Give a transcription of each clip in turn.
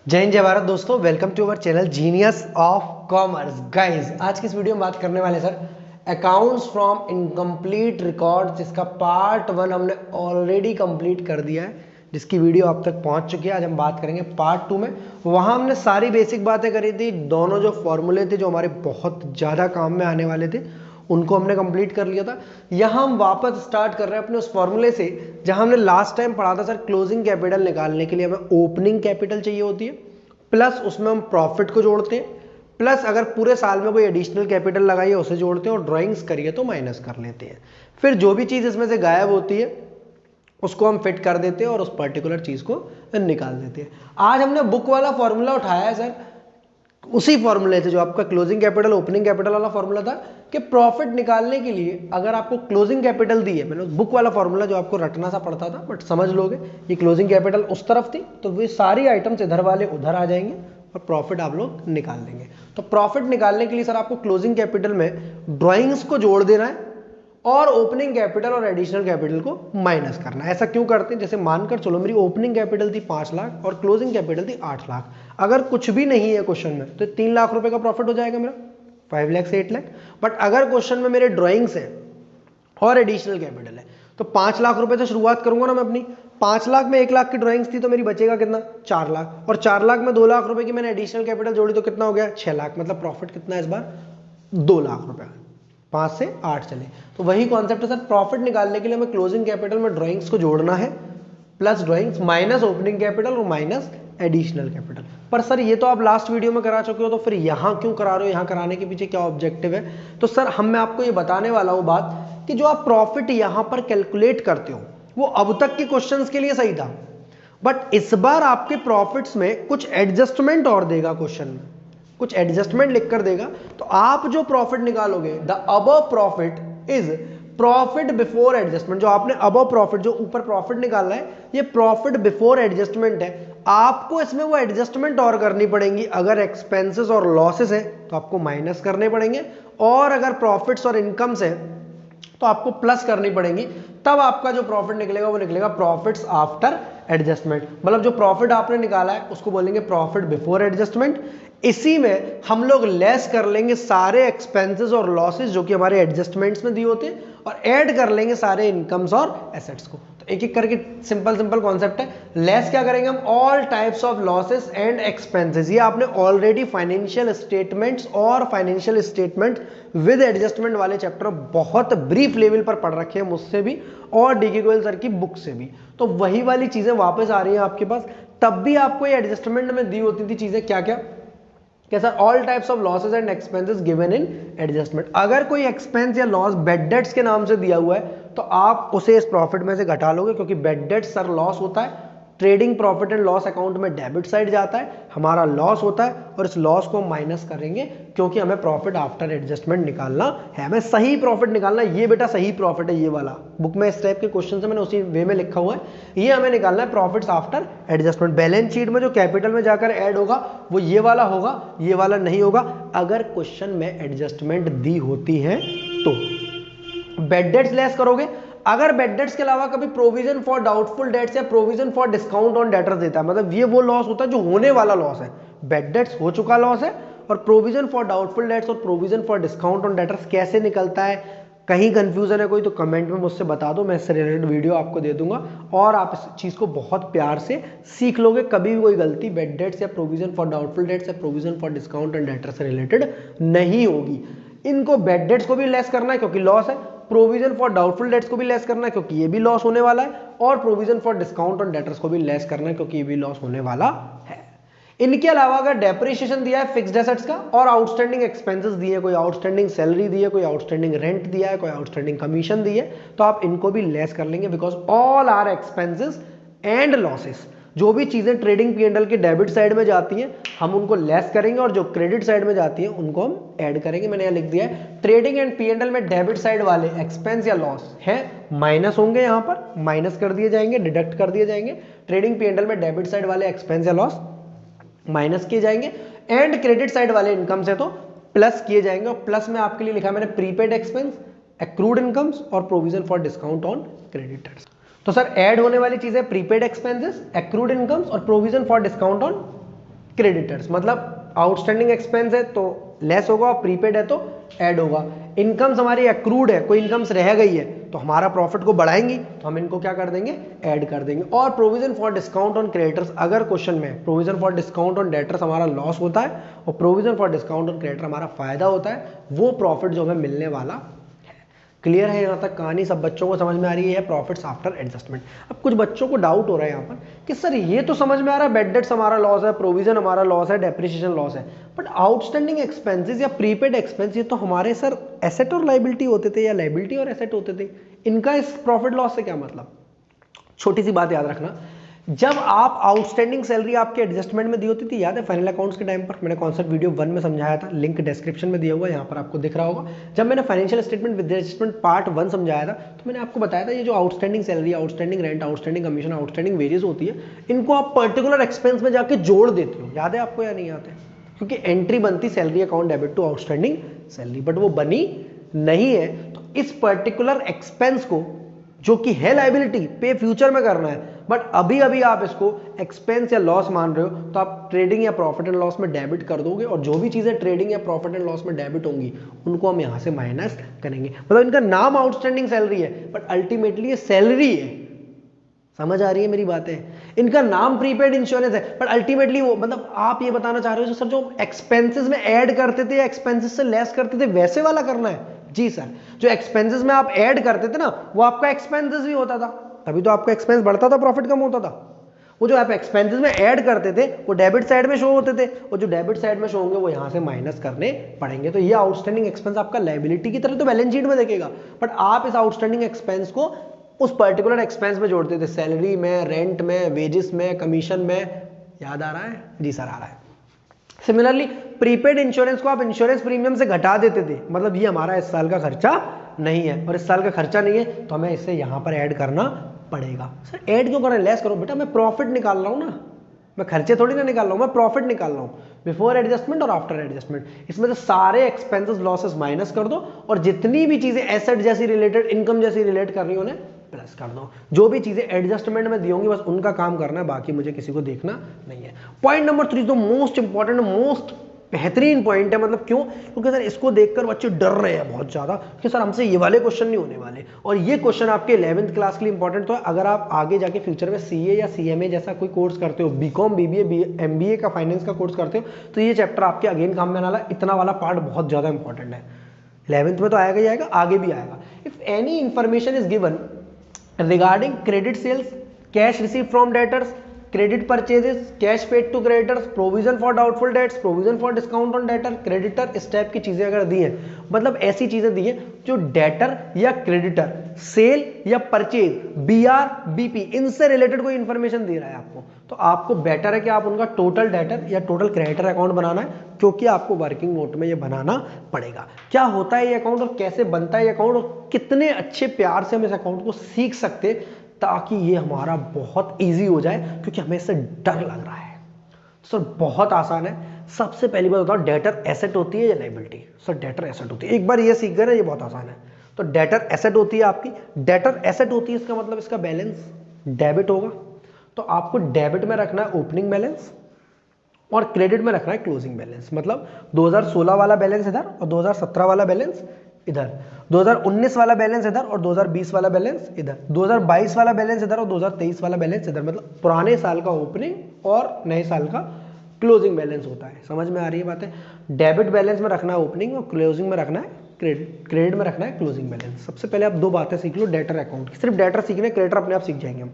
जय हिंद जय भारत दोस्तों, welcome to our channel genius of commerce. Guys, आज की इस वीडियो में बात करने वाले सर अकाउंट्स फ्रॉम इनकम्प्लीट रिकॉर्ड, जिसका पार्ट 1 हमने ऑलरेडी कंप्लीट कर दिया है, जिसकी वीडियो आप तक पहुंच चुकी है। आज हम बात करेंगे पार्ट 2 में। वहां हमने सारी बेसिक बातें करी थी, दोनों जो फॉर्मूले थे जो हमारे बहुत ज़्यादा काम में आने वाले थे उनको हमने कंप्लीट कर लिया था। यहाँ हम वापस स्टार्ट कर रहे हैं अपने उस फॉर्मूले से जहां हमने लास्ट टाइम पढ़ा था सर। क्लोजिंग कैपिटल निकालने के लिए हमें ओपनिंग कैपिटल चाहिए होती है, प्लस उसमें हम प्रॉफिट को जोड़ते हैं, प्लस अगर पूरे साल में कोई एडिशनल कैपिटल लगाई है उसे जोड़ते हैं, और ड्राइंग्स करिए तो माइनस कर लेते हैं। फिर जो भी चीज़ इसमें से गायब होती है उसको हम फिट कर देते हैं और उस पर्टिकुलर चीज़ को निकाल देते हैं। आज हमने बुक वाला फॉर्मूला उठाया है सर, उसी फॉर्मूले से जो आपका क्लोजिंग कैपिटल ओपनिंग कैपिटल वाला फॉर्मूला था कि प्रॉफिट निकालने के लिए अगर आपको क्लोजिंग कैपिटल दी है, मैंने बुक वाला फॉर्मूला जो आपको रटना सा पड़ता था बट समझ लोगे, ये क्लोजिंग कैपिटल उस तरफ थी तो वे सारी आइटम्स इधर वाले उधर आ जाएंगे और प्रॉफिट आप लोग निकाल देंगे। तो प्रॉफिट निकालने के लिए सर आपको क्लोजिंग कैपिटल में ड्राइंग्स को जोड़ देना है और ओपनिंग कैपिटल और एडिशनल कैपिटल को माइनस करना है। ऐसा क्यों करते हैं? जैसे मानकर चलो मेरी ओपनिंग कैपिटल थी 5 लाख और क्लोजिंग कैपिटल थी 8 लाख। अगर कुछ भी नहीं है क्वेश्चन में तो 3 लाख रुपए का प्रॉफिट हो जाएगा मेरा, 5 लाख से 8 लाख। बट अगर क्वेश्चन में मेरे ड्राइंग्स है और एडिशनल कैपिटल है तो 5 लाख रुपए से शुरुआत करूंगा ना मैं अपनी। 5 लाख में 1 लाख की ड्राइंग्स थी तो मेरी बचेगा कितना? 4 लाख। और 4 लाख में 2 लाख रुपए की मैंने एडिशनल कैपिटल जोड़ी तो कितना हो गया? 6 लाख। मतलब प्रॉफिट कितना है इस बार? 2 लाख रुपए। 5 से 8 चले तो वही कॉन्सेप्ट है सर। प्रॉफिट निकालने के लिए हमें क्लोजिंग कैपिटल में ड्राइंग्स को जोड़ना है, plus drawings minus opening capital और माइनस एडिशनल कैपिटल। पर सर ये तो आप लास्ट वीडियो में करा चुके हो, तो फिर यहाँ क्यों करा रहे हो? यहाँ कराने के पीछे क्या ऑब्जेक्टिव है? तो सर मैं आपको ये बताने वाला हूँ बात कि जो आप प्रॉफिट यहाँ पर कैलकुलेट करते हो वो अब तक के क्वेश्चंस के लिए सही था, बट इस बार आपके प्रॉफिट्स में कुछ एडजस्टमेंट और देगा, क्वेश्चन में कुछ एडजस्टमेंट लिखकर देगा। तो आप जो प्रॉफिट निकालोगे, the above profit is profit before adjustment. जो आपने अबव प्रॉफिट, जो ऊपर प्रॉफिट निकालना है, ये प्रॉफिट बिफोर एडजस्टमेंट है। आपको इसमें वो एडजस्टमेंट और करनी पड़ेंगी। अगर एक्सपेंसेस और लॉसेस है तो आपको माइनस करने पड़ेंगे, और अगर प्रॉफिट्स और इनकम्स है तो आपको प्लस करनी पड़ेंगी। तब आपका जो प्रॉफिट निकलेगा वो निकलेगा प्रॉफिट्स आफ्टर एडजस्टमेंट। मतलब जो प्रॉफिट आपने निकाला है उसको बोलेंगे प्रॉफिट बिफोर एडजस्टमेंट। इसी में हम लोग लेस कर लेंगे सारे एक्सपेंसेस और लॉसेस जो कि हमारे एडजस्टमेंट्स में दिए होते हैं, और ऐड कर लेंगे सारे इनकम्स और एसेट्स को। तो एक एक करके सिंपल कॉन्सेप्ट है। लेस क्या करेंगे हम? All types of losses and expenses. ये आपने ऑलरेडी फाइनेंशियल स्टेटमेंट्स और फाइनेंशियल स्टेटमेंट विद एडजस्टमेंट वाले चैप्टर बहुत ब्रीफ लेवल पर पढ़ रखे हैं मुझसे भी और डीके गोयल सर की बुक से भी। तो वही वाली चीजें वापस आ रही हैं आपके पास। तब भी आपको ये एडजस्टमेंट में दी होती थी चीजें, क्या क्या sir? All types of losses and expenses given in adjustment. अगर कोई एक्सपेंस या लॉस बेड डेट्स के नाम से दिया हुआ है तो आप उसे इस प्रॉफिट में से घटा लोगे, क्योंकि बेड डेट्स सर लॉस होता है। Trading profit and loss account में डेबिट साइड जाता है, हमारा लॉस होता है, और इस लॉस को माइनस करेंगे क्योंकि हमें प्रॉफिट आफ्टर एडजस्टमेंट निकालना है। हमें सही प्रॉफिट निकालना है। ये बेटा सही प्रॉफिट है, ये वाला बुक में इस टाइप के क्वेश्चन से मैंने उसी वे में लिखा हुआ है। ये हमें निकालना है profits after adjustment. Balance sheet में जो कैपिटल में जाकर ऐड होगा वो ये वाला होगा, ये वाला नहीं होगा अगर क्वेश्चन में एडजस्टमेंट दी होती है तो। बेड डेट्स लेस करोगे। अगर बेड डेट्स के अलावा कभी प्रोविजन फॉर डाउटफुल डेट्स या provision for discount on debtors देता है, मतलब ये वो लॉस होता है जो होने वाला लॉस है। बेड डेट्स हो चुका लॉस है, और प्रोविजन फॉर डाउटफुल डेट्स और provision for discount on debtors कैसे निकलता है? कहीं कंफ्यूजन है कोई तो कमेंट में मुझसे बता दो, मैं इससे रिलेटेड वीडियो आपको दे दूंगा और आप इस चीज को बहुत प्यार से सीख लोगे। कभी भी कोई गलती बेड डेट्स या प्रोविजन फॉर डाउटफुल डेट्स या provision for discount on debtors से रिलेटेड नहीं होगी। इनको बेड डेट्स को भी लेस करना है क्योंकि लॉस है, प्रोविजन फॉर डाउटफुल डेट्स को भी लेस करना है क्योंकि ये भी लॉस होने वाला है, और provision for discount on debtors को भी लेस करना है क्योंकि ये भी लॉस होने वाला है। इनके अलावा अगर डेप्रिसिएशन दिया है फिक्स्ड एसेट्स का, और आउटस्टैंडिंग एक्सपेंसेस दिए हैं, कोई आउटस्टैंडिंग सैलरी दी है, कोई आउटस्टैंडिंग रेंट दिया है, कोई आउटस्टैंडिंग कमीशन दी है, तो आप इनको भी लेस कर लेंगे because all are expenses and losses. जो भी चीजें ट्रेडिंग पी&एल के डेबिट साइड में जाती हैं हम उनको लेस करेंगे, और जो क्रेडिट साइड में जाती हैं उनको हम ऐड करेंगे। मैंने यहाँ लिख दिया है ट्रेडिंग एंड पी&एल में डेबिट साइड वाले एक्सपेंस या लॉस है माइनस होंगे, यहाँ पर माइनस कर दिए जाएंगे, डिडक्ट कर दिए जाएंगे। ट्रेडिंग पी&एल में डेबिट साइड वाले एक्सपेंस या लॉस माइनस किए जाएंगे, एंड क्रेडिट साइड वाले इनकम से तो प्लस किए जाएंगे। और प्लस में आपके लिए लिखा है मैंने प्रीपेड एक्सपेंस, एक्रूड इनकम्स और provision for discount on creditors. तो सर ऐड होने वाली चीजें प्रीपेड एक्सपेंसेस, एक्रूड इनकम्स और provision for discount on creditors, मतलब आउटस्टैंडिंग एक्सपेंस है तो लेस होगा और प्रीपेड है तो ऐड होगा। इनकम्स हमारी एक्रूड है, कोई इनकम्स रह गई है तो हमारा प्रॉफिट को बढ़ाएंगी तो हम इनको क्या कर देंगे, ऐड कर देंगे। और provision for discount on creditors, अगर क्वेश्चन में provision for discount on debtors हमारा लॉस होता है और provision for discount on creditor हमारा फायदा होता है, वो प्रॉफिट जो हमें मिलने वाला। क्लियर है यहाँ तक कहानी, सब बच्चों को समझ में आ रही है प्रॉफिट्स आफ्टर एडजस्टमेंट। अब कुछ बच्चों को डाउट हो रहा है यहाँ पर कि सर ये तो समझ में आ रहा है बैड डेट्स हमारा लॉस है, प्रोविजन हमारा लॉस है, डेप्रिसिएशन लॉस है, बट आउटस्टैंडिंग एक्सपेंसेस या प्रीपेड एक्सपेंस ये तो हमारे सर एसेट और लाइबिलिटी होते थे या लाइबिलिटी और एसेट होते थे, इनका इस प्रॉफिट लॉस से क्या मतलब। छोटी सी बात याद रखना, जब आप आउटस्टैंडिंग सैलरी आपके एडजस्टमेंट में दी होती थी, याद है फाइनल अकाउंट्स के टाइम पर मैंने कॉन्सेप्ट वीडियो 1 में समझाया था, लिंक डिस्क्रिप्शन में दिया हुआ है, यहाँ पर आपको दिख रहा होगा। जब मैंने financial statement with adjustment part 1 समझाया था तो मैंने आपको बताया था ये जो outstanding salary, outstanding rent, outstanding commission, outstanding wages होती है, इनको आप पर्टिकुलर एक्सपेंस में जाके जोड़ देते हो। याद है आपको या नहीं याद है? क्योंकि एंट्री बनती salary account debit to outstanding salary, but वो बनी नहीं है। तो इस पर्टिकुलर एक्सपेंस को जो कि है लाइबिलिटी, पे फ्यूचर में करना है, बट अभी अभी आप इसको एक्सपेंस या लॉस मान रहे हो तो आप ट्रेडिंग या प्रॉफिट एंड लॉस में डेबिट कर दोगे, और जो भी चीजें ट्रेडिंग या प्रॉफिट एंड लॉस में डेबिट होंगी उनको हम यहां से माइनस करेंगे। मतलब इनका नाम आउटस्टैंडिंग सैलरी है बट अल्टीमेटली ये सैलरी है। समझ आ रही है मेरी बातें? इनका नाम प्रीपेड इंश्योरेंस है बट अल्टीमेटली वो, मतलब आप ये बताना चाह रहे हो सर जो एक्सपेंसेस में ऐड करते थे या एक्सपेंसेस से लेस करते थे वैसे वाला करना है? जी सर, जो एक्सपेंसेस में आप ऐड करते थे ना वो आपका एक्सपेंसेस भी होता था, तभी तो आपका एक्सपेंस बढ़ता था, प्रॉफिट कम होता था। वो जो आप एक्सपेंसेस में ऐड करते थे वो डेबिट साइड में शो होते थे, और जो डेबिट साइड में शो होंगे वो यहां से माइनस करने पड़ेंगे। तो ये आउटस्टैंडिंग एक्सपेंस आपका लायबिलिटी की तरह तो बैलेंस शीट में देखेगा, बट आप इस आउटस्टैंडिंग एक्सपेंस को उस पर्टिकुलर एक्सपेंस में जोड़ते थे, सैलरी में, रेंट में, वेजेस में, कमीशन में। याद आ रहा है? जी सर आ रहा है। सिमिलरली प्रीपेड इंश्योरेंस को आप इंश्योरेंस प्रीमियम से घटा देते थे, मतलब ये हमारा इस साल का खर्चा नहीं है, और इस साल का खर्चा नहीं है तो हमें इसे यहां पर ऐड करना पड़ेगा। सर ऐड क्यों करें, लेस करो बेटा, मैं प्रॉफिट निकाल रहा हूं ना, मैं खर्चे थोड़ी ना निकाल रहा हूं, मैं प्रॉफिट निकाल रहा हूं, बिफोर एडजस्टमेंट और आफ्टर एडजस्टमेंट। इसमें से सारे एक्सपेंसेस लॉसेस माइनस कर दो और जितनी भी चीजें एसेट जैसी रिलेटेड, इनकम जैसी रिलेट कर रही हो उन्हें प्लस कर दो। जो भी चीजें एडजस्टमेंट में दी होंगी बस उनका काम करना है, बाकी मुझे किसी को देखना नहीं है। पॉइंट नंबर 3 तो मोस्ट इंपॉर्टेंट, मोस्ट बेहतरीन पॉइंट है। मतलब क्यों? क्योंकि सर इसको देखकर बच्चे डर रहे हैं बहुत ज्यादा कि सर हमसे ये वाले क्वेश्चन नहीं होने वाले, और ये क्वेश्चन आपके 11th क्लास के लिए इंपॉर्टेंट। तो अगर आप आगे जाके फ्यूचर में सीए या सीएमए जैसा कोई कोर्स करते हो, बीकॉम, बीबीए, एमबीए का फाइनेंस का कोर्स करते हो, तो ये चैप्टर आपके अगेन काम में आने वाला, इतना वाला पार्ट बहुत ज्यादा इंपॉर्टेंट है। 11th में तो आएगा ही आएगा, आगे भी आएगा। If any information is given regarding credit sales, cash received from debtors, credit purchases, cash paid to creditors, provision for doubtful debts, provision for discount on debtor, creditor, इस टाइप की चीजें अगर दी हैं, मतलब ऐसी चीजें दी हैं जो डेटर या क्रेडिटर, सेल या परचेज, बीआर, बीपी, इनसे रिलेटेड कोई इंफॉर्मेशन दे रहा है आपको, तो आपको बेटर है कि आप उनका टोटल डेटर या टोटल क्रेडिटर अकाउंट बनाना है, क्योंकि आपको वर्किंग नोट में ये बनाना पड़ेगा। क्या होता है ये अकाउंट और कैसे बनता है ये अकाउंट, और कितने अच्छे प्यार से हम इस अकाउंट को सीख सकते ताकि ये हमारा बहुत इजी हो जाए, क्योंकि हमें इससे डर लग रहा है। सर बहुत आसान है। सबसे पहली बात बताओ, डेटर एसेट होती है या लायबिलिटी? सर डेटर एसेट होती है। एक बार ये सीख गए ना, ये बहुत आसान है। तो डेटर एसेट होती है आपकी, डेटर एसेट होती है, इसका मतलब इसका बैलेंस डेबिट होगा, तो आपको डेबिट में रखना है ओपनिंग बैलेंस और क्रेडिट में रखना है क्लोजिंग बैलेंस। मतलब 2016 वाला बैलेंस इधर और 2017 वाला बैलेंस इधर, 2019 वाला बैलेंस इधर और 2020 वाला बैलेंस इधर, 2022 वाला बैलेंस इधर और 2023 वाला बैलेंस इधर। मतलब पुराने साल का ओपनिंग और नए साल का क्लोजिंग बैलेंस होता है। समझ में आ रही है बातें? डेबिट बैलेंस में रखना है ओपनिंग और क्लोजिंग में रखना है क्रेडिट में रखना है क्लोजिंग बैलेंस। सबसे पहले आप दो बातें सीख लो डेटर अकाउंट की, सिर्फ डेटर सीखने, क्रेडिटर अपने आप सीख जाएंगे हम।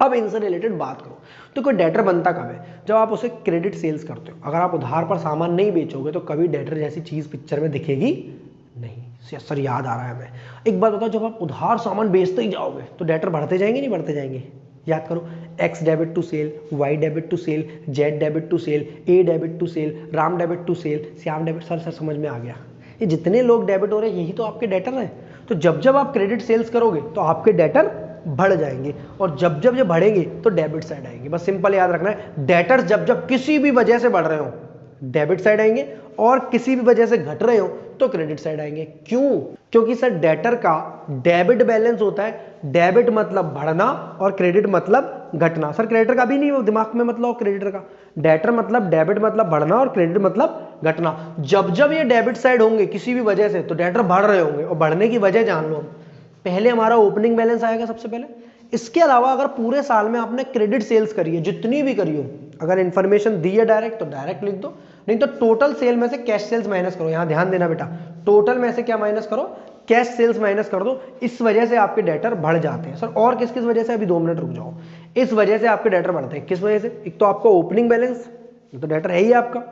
अब इनसे रिलेटेड बात करो तो कोई डेटर बनता कब है? जब आप उसे क्रेडिट सेल्स करते हो। अगर आप उधार पर सामान नहीं बेचोगे तो कभी डेटर जैसी चीज पिक्चर में दिखेगी नहीं। सर याद आ रहा है, मैं एक बात बताओ, जब आप उधार सामान बेचते ही जाओगे तो डेटर बढ़ते जाएंगे नहीं बढ़ते जाएंगे? याद करो, X debit to sale, Y debit to sale, Z debit to sale, A debit to sale, Ram debit to sale, Shyam debit. Sir समझ में आ गया? ये जितने लोग डेबिट हो रहे हैं यही तो आपके डेटर हैं। तो जब जब आप क्रेडिट सेल्स करोगे तो आपके डेटर बढ़ जाएंगे, और जब जब ये बढ़ेंगे तो डेबिट साइड आएंगे। बस सिंपल याद रखना है, डेटर जब जब किसी भी वजह से बढ़ रहे हो डेबिट साइड आएंगे, और किसी भी वजह से घट रहे हो तो क्रेडिट साइड आएंगे। क्यों? क्योंकि सर डेटर का डेबिट बैलेंस होता है, डेबिट मतलब बढ़ना और क्रेडिट मतलब घटना। सर क्रेडिटर का भी नहीं दिमाग में मतलब क्रेडिटर का, डेटर मतलब डेबिट मतलब बढ़ना और क्रेडिट मतलब घटना। जब जब ये डेबिट साइड होंगे किसी भी वजह से तो डेटर बढ़ रहे होंगे, और बढ़ने की वजह जान लो। पहले हमारा ओपनिंग बैलेंस आएगा सबसे पहले। इसके अलावा अगर पूरे साल में आपने क्रेडिट सेल्स करी है, जितनी भी करी हो, अगर इंफॉर्मेशन दी है डायरेक्ट तो डायरेक्ट लिख दो, नहीं तो टोटल सेल में से कैश सेल्स माइनस करो। यहां ध्यान देना बेटा, टोटल में से क्या माइनस करो, कैश सेल्स माइनस कर दो। इस वजह से आपके डेटर बढ़ जाते हैं। सर और किस किस वजह से, अभी 2 मिनट रुक जाओ। इस वजह से आपके डेटर बढ़ते हैं। किस वजह से, एक तो आपका ओपनिंग बैलेंस, ये तो डेटर है ही आपका।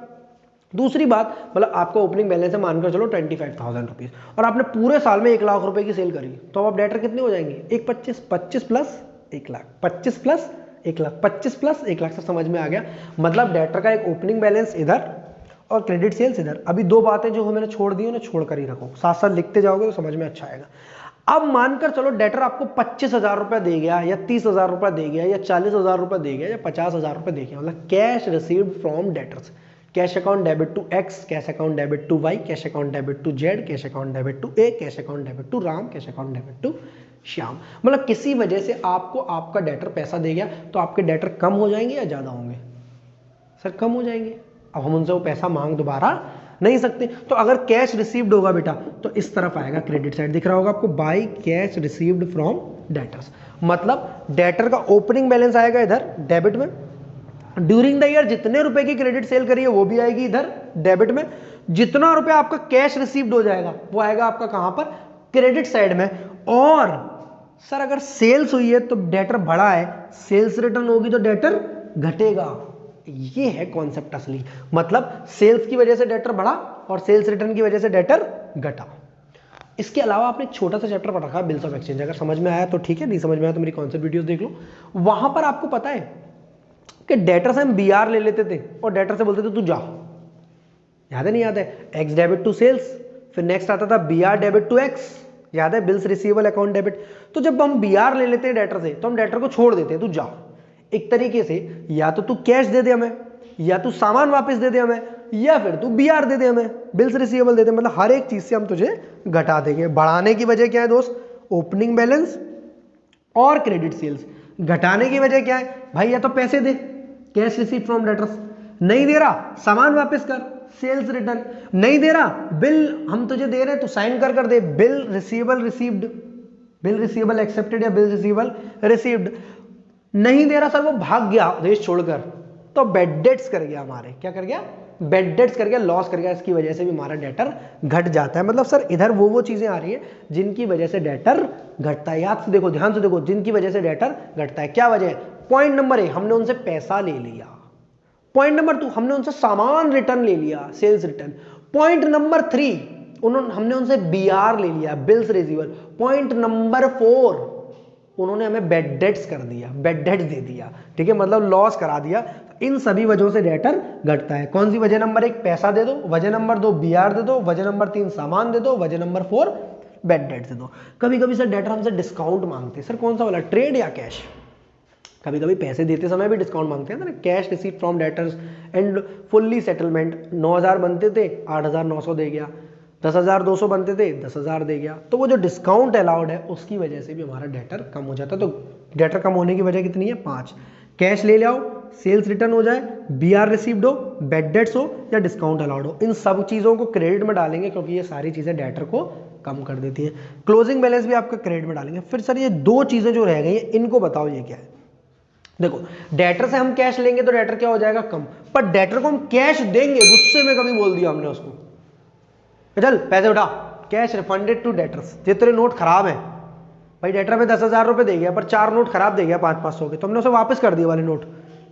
दूसरी बात, मतलब आपका ओपनिंग बैलेंस है मानकर चलो 25,000 रुपीज, और आपने पूरे साल में 1 लाख रुपए की सेल करी, तो अब डेटर कितने हो जाएंगे, 25 plus 1 lakh, 25 plus 1 lakh, 25 plus 1 lakh. सब समझ में आ गया। मतलब डेटर का एक ओपनिंग बैलेंस इधर और क्रेडिट सेल्स इधर। अभी 2 बातें जो मैंने छोड़ दी, उन्हें छोड़ कर ही रखो, साथ साथ लिखते जाओगे तो समझ में अच्छा आएगा। अब मानकर चलो डेटर आपको 25,000 रुपए दे गया, या 30,000 रुपए दे गया, या 40,000 रुपए दे गया, या 50,000 रुपए दे गया। मतलब cash received from debtors, cash account debit to X, cash account debit to Y, cash account debit to Z, cash account debit to A, cash account debit to Ram, cash account debit to Shyam. मतलब किसी वजह से आपको आपका debtor पैसा दे गया, तो आपके डेटर कम हो जाएंगे या ज्यादा होंगे, सर कम हो जाएंगे। अब हम उनसे वो पैसा मांग दोबारा नहीं सकते। तो अगर कैश रिसीव्ड होगा बेटा तो इस तरफ आएगा, क्रेडिट साइड दिख रहा होगा आपको, by cash received from debtors. मतलब डेटर का ओपनिंग बैलेंस आएगा इधर डेबिट में, ड्यूरिंग द ईयर जितने रुपए की क्रेडिट सेल करी है वो भी आएगी इधर डेबिट में, जितना रुपया आपका कैश रिसीव्ड हो जाएगा वो आएगा आपका कहां पर, क्रेडिट साइड में। और सर अगर सेल्स हुई है तो डेटर बढ़ा है, सेल्स रिटर्न होगी तो डेटर घटेगा। ये है कॉन्सेप्ट असली। मतलब सेल्स की वजह से डेटर बढ़ा और सेल्स रिटर्न की वजह से डेटर घटा। इसके अलावा आपने एक छोटा सा चैप्टर पढ़ रखा है बिल्स ऑफ एक्सचेंज, अगर समझ में आया तो ठीक है, नहीं समझ में आया तो मेरी कॉन्सेप्ट वीडियोस देख लो। वहां पर आपको पता है कि डेटर से हम बीआर ले लेते थे और डेटर से बोलते थे तू जा, याद है नहीं याद है, एक्स डेबिट टू सेल्स, फिर नेक्स्ट आता था बीआर डेबिट टू एक्स, याद है, बिल्स रिसीवेबल अकाउंट डेबिट। तो जब हम बीआर ले लेते हैं डेटर से तो हम डेटर को छोड़ देते हैं, तू जा। एक तरीके से या तो तू कैश दे दे हमें, या तू सामान वापस दे दे हमें, या फिर तू बीआर दे दे हमें, बिल्स रिसीवेबल दे दे। मतलब हर एक चीज से हम तुझे घटा देंगे। बढ़ाने की वजह क्या है दोस्त, ओपनिंग बैलेंस और क्रेडिट सेल्स। घटाने की वजह क्या है भाई, या तो पैसे दे, कैश रिसीव फ्रॉम डेटर्स, नहीं दे रहा सामान वापस कर, सेल्स रिटर्न, नहीं दे रहा बिल हम तुझे दे रहे हैं तू साइन कर कर दे, bill receivable received, bill receivable accepted या बिल रिसीवेबल रिसीव्ड। नहीं दे रहा सर, वो भाग गया देश छोड़कर, तो बेड डेट्स कर गया हमारे, क्या कर गया, बेड डेट्स कर गया, लॉस कर गया। इसकी वजह से भी हमारा डेटर घट जाता है। मतलब सर इधर वो चीजें आ रही है जिनकी वजह से डेटर घटता है। याद से देखो, ध्यान से देखो, जिनकी वजह से डेटर घटता है, क्या वजह है। पॉइंट नंबर 1, हमने उनसे पैसा ले लिया। पॉइंट नंबर 2, हमने उनसे सामान रिटर्न ले लिया, सेल्स रिटर्न। पॉइंट नंबर 3, हमने उनसे बीआर ले लिया, बिल्स रिसीवेबल। पॉइंट नंबर 4, उन्होंने हमें बेड डेट्स कर दिया, बेड डेट्स दे दिया, ठीक है, मतलब लॉस करा दिया। इन सभी वजहों से डेटर घटता है। कौन सी वजह, नंबर 1 पैसा दे दो, वजह नंबर 2 बीआर दे दो, वजह नंबर 3 सामान दे दो, वजह नंबर 4 बेड डेट्स दे दो। कभी कभी सर डेटर हमसे डिस्काउंट मांगते हैं, सर कौन सा वाला, ट्रेड या कैश। कभी कभी पैसे देते समय भी डिस्काउंट मांगते हैं ना, cash receive from debtors and fully settlement. 9,000 बनते थे 8,900 दे गया, 10,200 बनते थे 10,000 दे गया। तो वो जो डिस्काउंट अलाउड है उसकी वजह से भी हमारा डेटर कम हो जाता है। तो डेटर कम होने की वजह कितनी है, 5। कैश ले आओ, सेल्स रिटर्न हो जाए, बीआर रिसीव्ड हो, बेड डेट्स हो, या डिस्काउंट अलाउड हो। इन सब चीजों को क्रेडिट में डालेंगे क्योंकि ये सारी चीजें डेटर को कम कर देती है। क्लोजिंग बैलेंस भी आपका क्रेडिट में डालेंगे। फिर सर ये 2 चीजें जो रह गई हैं इनको बताओ ये क्या है। देखो डेटर से हम कैश लेंगे तो डेटर क्या हो जाएगा, कम। पर डेटर को हम कैश देंगे, गुस्से में कभी बोल दिया हमने उसको, चल पैसे उठा, कैश रिफंडेड टू डेटर्स, ये तेरे नोट खराब है भाई, डेटर में 10,000 रुपए दे गया पर 4 नोट खराब दे गया 500-500 के, तो हमने उसे वापस कर दिए वाले नोट,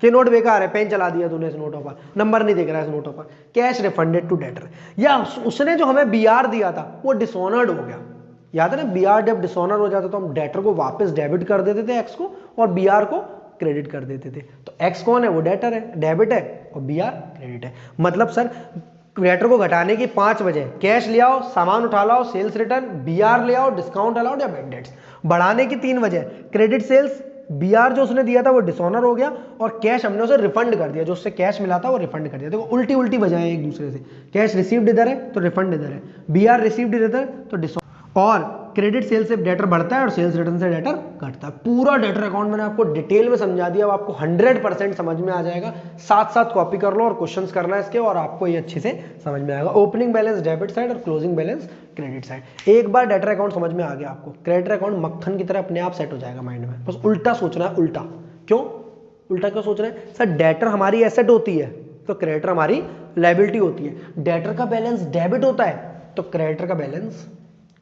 ये नोट बेकार है, पेन चला दिया तूने इस नोटों पर, नंबर नहीं दिख रहा है इस नोटों पर, कैश रिफंडेड टू डेटर। या उसने जो हमें बीआर दिया था वो डिसऑनर्ड हो गया, याद है ना, बीआर जब डिसऑनर हो जाता तो हम डेटर को वापस डेबिट कर देते थे एक्स को, और बीआर को क्रेडिट कर देते थे। तो एक्स कौन है, वो डेटर है, डेबिट है, और बीआर क्रेडिट है। मतलब सर डेटर को घटाने की 5 वजह, कैश ले आओ, सामान उठा लाओ, सेल्स रिटर्न, बीआर ले आओ, डिस्काउंट अलाउड या बेड डेट्स। बढ़ाने की 3 वजह, क्रेडिट सेल्स, बीआर जो उसने दिया था वो डिसऑनर हो गया, और कैश हमने उसे रिफंड कर दिया, जो उससे कैश मिला था वो रिफंड कर दिया। देखो उल्टी उल्टी वजह है एक दूसरे से, कैश रिसीव्ड इधर है तो रिफंड इधर है, बीआर रिसीव्ड इधर तो डिसऑनर। और क्रेडिट सेल से डेटर बढ़ता है और सेल्स रिटर्न से डेटर घटता है। पूरा डेटर अकाउंट मैंने आपको डिटेल में समझा दिया, अब आपको 100% समझ में आ जाएगा। साथ साथ कॉपी कर लो और क्वेश्चंस करना है इसके, और आपको ये अच्छे से समझ में आएगा। ओपनिंग बैलेंस डेबिट साइड और क्लोजिंग बैलेंस क्रेडिट साइड। एक बार डेटर अकाउंट समझ में आ गया आपको, क्रेडिट अकाउंट मक्खन की तरह अपने आप सेट हो जाएगा माइंड में। बस उल्टा सोचना है। उल्टा क्यों? उल्टा क्यों सोच रहे हैं सर? डेटर हमारी एसेट होती है तो क्रेडिटर हमारी लायबिलिटी होती है। डेटर का बैलेंस डेबिट होता है तो क्रेडिटर का बैलेंस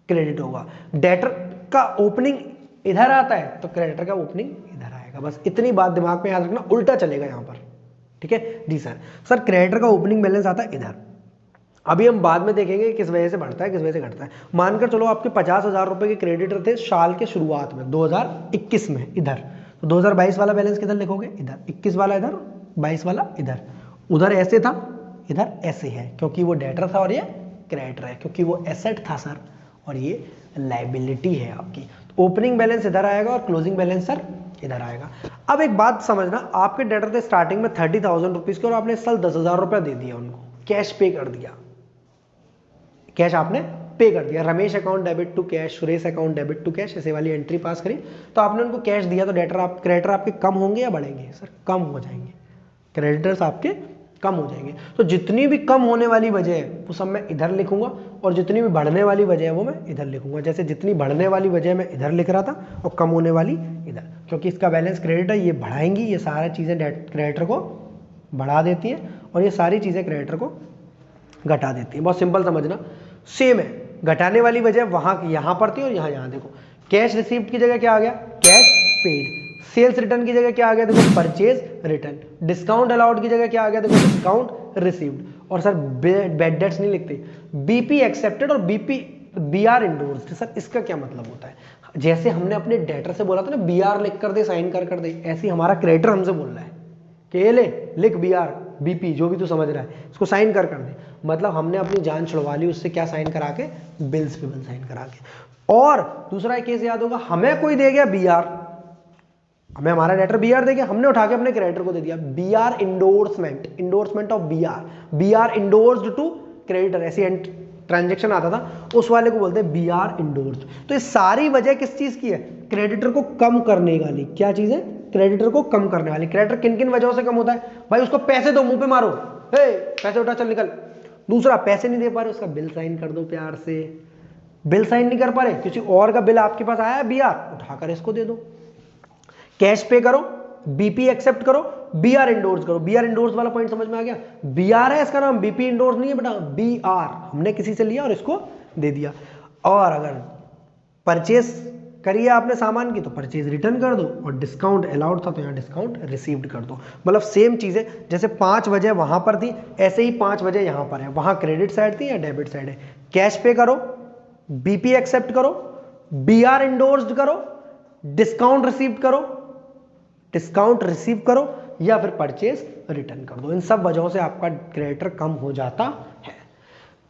क्रेडिट होगा। डेटर का ओपनिंग इधर आता है तो क्रेडिटर का ओपनिंग इधर आएगा। बस इतनी बात दिमाग में याद रखना, उल्टा चलेगा यहां पर। ठीक है जी सर। सर क्रेडिटर का ओपनिंग बैलेंस आता है इधर। अभी हम बाद में देखेंगे किस वजह से बढ़ता है किस वजह से घटता है। मानकर चलो आपके 50,000 रुपए के क्रेडिटर थे साल के शुरुआत में 2021 में इधर, तो 2022 वाला बैलेंस किधर लिखोगे? इधर। 21 वाला इधर, 22 वाला इधर। उधर ऐसे था, इधर ऐसे है, क्योंकि वो डेटर था और ये क्रेडिटर है, क्योंकि वो एसेट था सर और ये लायबिलिटी है आपकी। तो ओपनिंग बैलेंस इधर आएगा और क्लोजिंग बैलेंस सर इधर आएगा। अब एक बात समझना, आपके डेटर थे स्टार्टिंग में 30,000 रुपीज के और आपने इस साल 10,000 रुपया दे दिया उनको, कैश पे कर दिया, कैश आपने पे कर दिया। Ramesh account debit to cash, Suresh account debit to cash, ऐसे वाली एंट्री पास करी तो आपने उनको कैश दिया, तो क्रेडिटर आपके कम होंगे या बढ़ेंगे? सर कम हो जाएंगे। क्रेडिटर्स आपके कम हो जाएंगे। तो जितनी भी कम होने वाली वजह है वो सब मैं इधर लिखूंगा और जितनी भी बढ़ने वाली वजह है वो मैं इधर लिखूंगा। जैसे जितनी बढ़ने वाली वजह मैं इधर लिख रहा था और कम होने वाली इधर, क्योंकि इसका बैलेंस क्रेडिट है, ये बढ़ाएंगी, ये सारी चीजें क्रेडिटर को बढ़ा देती है और ये सारी चीजें क्रेडिटर को घटा देती है। बहुत सिंपल समझना, सेम है। घटाने वाली वजह वहां यहां पर थी और यहां देखो, कैश रिसीव्ड की जगह क्या आ गया? Cash paid. सेल्स रिटर्न की जगह क्या आ गया? देखो परचेज रिटर्न। डिस्काउंट अलाउड की जगह क्या आ गया? देखो डिस्काउंट रिसीव्ड। और सर बैड डेट्स नहीं लिखते, बीपी एक्सेप्टेड और बीआर इंडोर्स्ड। सर इसका क्या मतलब होता है? जैसे हमने अपने डेटर से बोला था ना बीआर लिख कर दे, साइन कर दे, ऐसे ही हमारा क्रेडिटर हमसे बोल रहा है कि ये ले लिख बीआर बीपी जो भी तू समझ रहा है, इसको साइन कर दे। मतलब हमने अपनी जान छुड़वा ली उससे, क्या साइन करा के? बिल्स पे बिल साइन करा के। और दूसरा केस याद होगा, हमें कोई दे गया बीआर, हमें हमारा डेटर बीआर दे गया, हमने उठा के अपने क्रेडिटर को दे दिया, BR endorsement, endorsement of BR endorsed to creditor, ऐसी ट्रांजेक्शन आता था, उस वाले को बोलते हैं बीआर इंडोर्स्ड। तो ये सारी वजह किस चीज की है? क्रेडिटर को कम करने वाली। क्या चीज है? क्रेडिटर को कम करने वाली। क्रेडिटर किन किन वजहों से कम होता है? भाई उसको पैसे दो, मुंह पे मारो, हे पैसे उठा चल निकल। दूसरा, पैसे नहीं दे पा रहे, उसका बिल साइन कर दो प्यार से। बिल साइन नहीं कर पा रहे, किसी और का बिल आपके पास आया बीआर, उठाकर इसको दे दो। कैश पे करो, बीपी एक्सेप्ट करो, बीआर इंडोर्स करो। बीआर इंडोर्स वाला पॉइंट समझ में आ गया? बीआर है इसका नाम, बीपी इंडोर्स नहीं है बेटा, बीआर हमने किसी से लिया और इसको दे दिया। और अगर परचेस करिए आपने सामान की तो परचेज रिटर्न कर दो, और डिस्काउंट अलाउड था तो यहाँ डिस्काउंट रिसीव्ड कर दो। मतलब सेम चीजें, जैसे 5 वजह वहां पर थी ऐसे ही 5 वजह यहां पर है। वहां क्रेडिट साइड थी या डेबिट साइड है? कैश पे करो, बीपी एक्सेप्ट करो, बीआर इंडोर्स्ड करो, डिस्काउंट रिसीव करो या फिर परचेज रिटर्न कर दो। इन सब वजहों से आपका क्रेडिटर कम हो जाता है।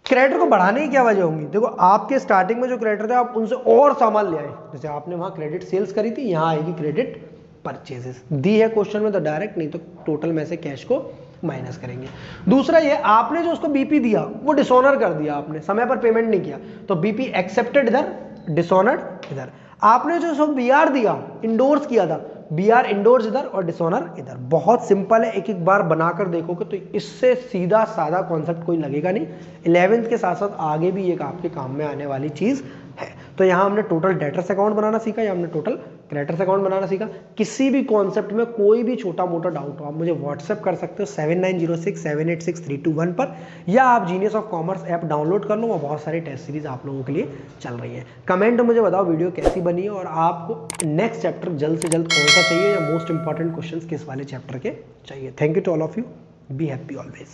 क्रेडिटर को बढ़ाने की क्या वजह होंगी? देखो आपके स्टार्टिंग में जो क्रेडिटर थे आप उनसे और सामान ले आए, जैसे आपने वहां क्रेडिट सेल्स करी थी, यहां आएगी क्रेडिट परचेजेस। दी है क्वेश्चन में तो डायरेक्ट, नहीं तो टोटल में से कैश को माइनस करेंगे। दूसरा ये, आपने जो उसको बीपी दिया वो डिसऑनर कर दिया, आपने समय पर पेमेंट नहीं किया, तो बीपी एक्सेप्टेड इधर, डिसऑनर्ड इधर। आपने जो उसको बीआर दिया, इंडोर्स किया था, बीआर इंडोर्स इधर और डिसऑनर इधर। बहुत सिंपल है, एक एक बार बनाकर देखोगे तो इससे सीधा साधा कॉन्सेप्ट कोई लगेगा नहीं। 11th के साथ साथ आगे भी एक आपके काम में आने वाली चीज है। तो यहाँ हमने टोटल डेटर्स अकाउंट बनाना सीखा या हमने टोटल क्रेडिटर्स अकाउंट बनाना सीखा। किसी भी कॉन्सेप्ट में कोई भी छोटा मोटा डाउट हो आप मुझे व्हाट्सएप कर सकते हो 7906786321 पर, या आप genius of commerce app download कर लो, वहाँ बहुत सारी टेस्ट सीरीज आप लोगों के लिए चल रही है। कमेंट में मुझे बताओ वीडियो कैसी बनी है और आपको नेक्स्ट चैप्टर जल्द से जल्द कौन सा चाहिए, या मोस्ट इंपॉर्टेंट क्वेश्चन किस वाले चैप्टर के चाहिए। Thank you to all of you, be happy always.